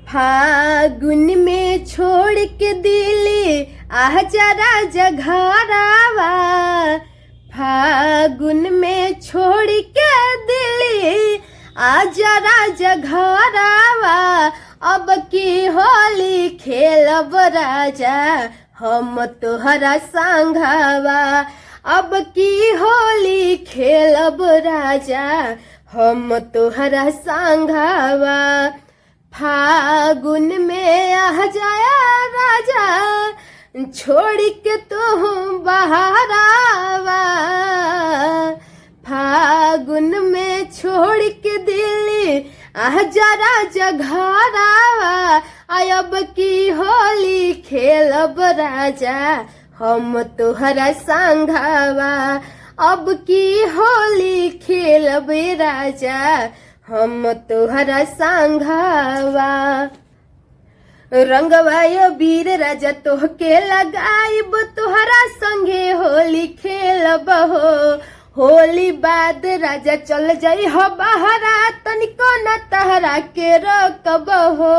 फागुन में छोड़ के दिली आजा राजा घरावा। फागुन में छोड़ के दिली आजा राजा घरावा। अब की होली खेलब राजा हम तोहरा संघावा। अब की होली खेलब राजा हम तोहरा संघावा। फागुन में आ जाया राजा छोड़ के तू बहारावा। फागुन में छोड़ के दिल्ली आजा राजा घरावा। अब की होली खेलब राजा हम तोहरा संघावा। अब की होली खेलब राजा हम तोहरा संघावा। रंगवाय वीर राजा तोहके लगाइब तोहरा संगे होली खेलब हो। होली बाद राजा चल जाई हो बहरा तनिको न तहरा के रोकब हो।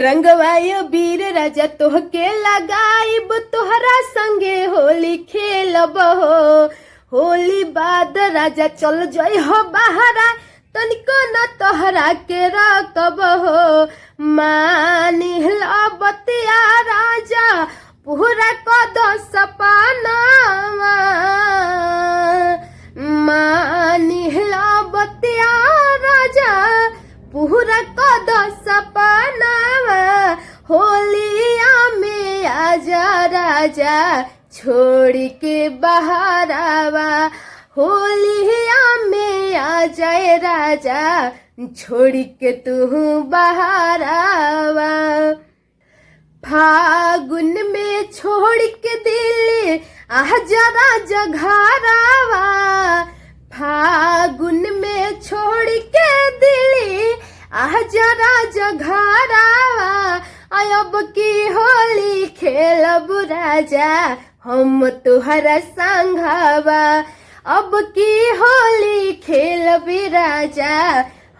रंगवाय वीर राजा तोहके लगाइब तोहरा संगे होली खेलब हो। होली बाद राजा चल जाई हो बहरा तनिको न तोहरा के रकब हो। मानी बतिया राजा पूरा कद सपनावा। मानी बतिया राजा पूरा कद सपनावा। होलिया में आजा राजा छोड़ के बहरावा। होलिया में आ जाए राजा छोड़ के तू बहरावा। फागुन में छोड़ के दिल्ली आजा राजा घरावा। फागुन में छोड़ के दिल्ली आजा राजा घरावा। अब की होली खेलब राजा हम तोहरा संघावा। अब की होली खेलब राजा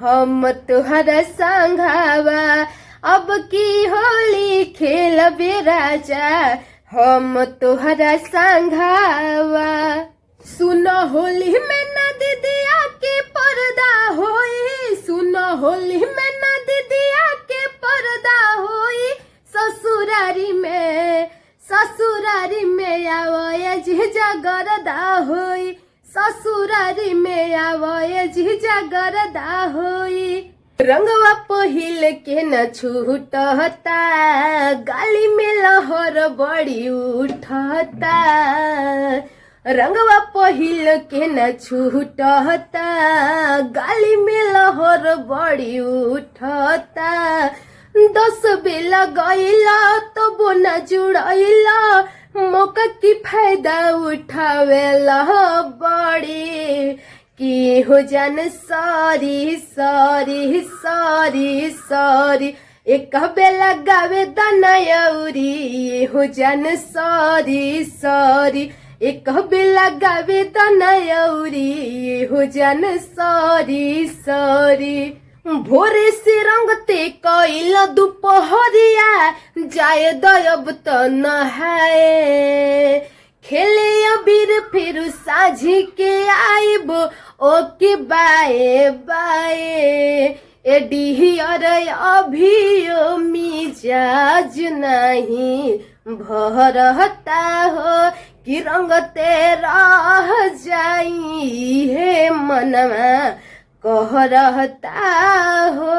हम तोहरा संघावा। अब की होली खेलब राजा हम तोहरा संघावा। सुनो होली में न दीदिया के पर्दा होई। सुनो होली में न दीदिया के पर्दा होई। ससुरारी में आवय जीजा गरदा होई। ससुरारी में आवय जीजा गरदा होई। रंगवा पहिल के न छूटता गाली में लहर बड़ी उठता। रंगवा पहिल के न छूटता गाली में लहर बड़ी उठता। 10 बेला गईला तो बोना जुड़ैला मौका की फायदा उठावेला बड़ी। की हो जान सॉरी सॉरी सॉरी सॉरी एक बेला गावे दनयौरी। हो जान सॉरी सॉरी एक बेला गावे दनयौरी। हो जान सॉरी सॉरी। भोरे से रंगते कइल दुपहरिया जाए दयब त नहाए। खेले अबीर फिर साझी के आइब ओके बाए बाए। एडियर अभियो मिजाज नहीं भरता हो कि रंगते रह जाई है मनवा कह रहता हो।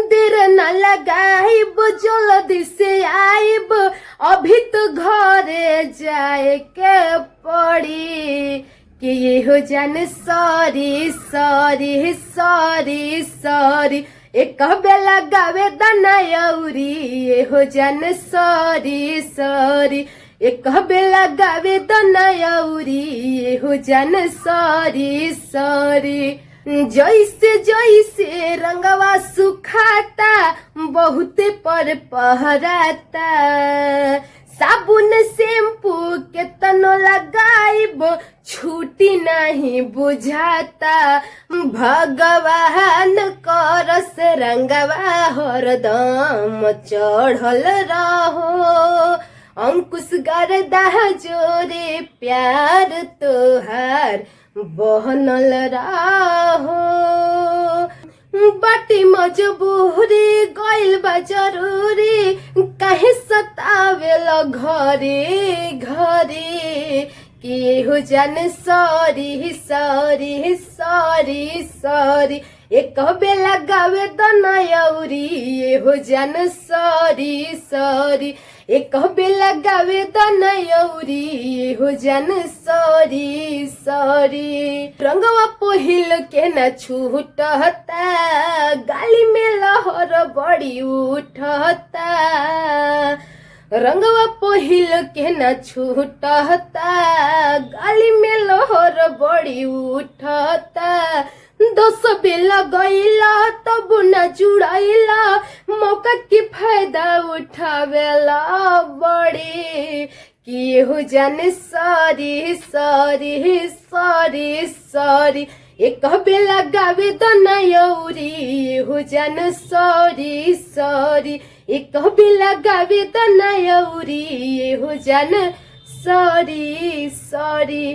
देर न लगाइब जल्दी से आइब अभी तो घरे जाए के पड़ी। कि ये हो जान सॉरी सॉरी सॉरी सॉरी एक बेला गावे दनयौरी। ये हो जान सॉरी सॉरी एक बेला गावे दनयौरी। ये हो जान सॉरी सॉरी। जैसे जैसे रंगवा सुखाता बहुते पर पहराता। साबुन शैम्पू के तनो लगाइब छूटी नहीं बुझाता भगवान करस रंगवा हरदम चढ़ल रहो अंकुश गर्दा जोरे प्यार तोहार बहनल रहो बाटी मजबूरी गइल बा जरूरी काहे सतावेल घरे घरे केहू जाने सॉरी सॉरी सॉरी सॉरी एक बेला गावे दनयौरी हो जान सॉरी सॉरी एक बेला गावे दनयौरी हो जान सॉरी सॉरी रंगवा पहिल के न छूटता गाली में लहर बड़ी उठता रंगवा पहिल के न छूटता गाली में लहर बड़ी उठता दोस बेला गईला तब न जुड़ाइला मौका की फायदा उठावेला बड़ी केहू जाने सॉरी सॉरी सॉरी सॉरी एक बेला गावे दनयौरी हो जान सॉरी सॉरी एक बेला गावे दनयौरी हो जान सॉरी सॉरी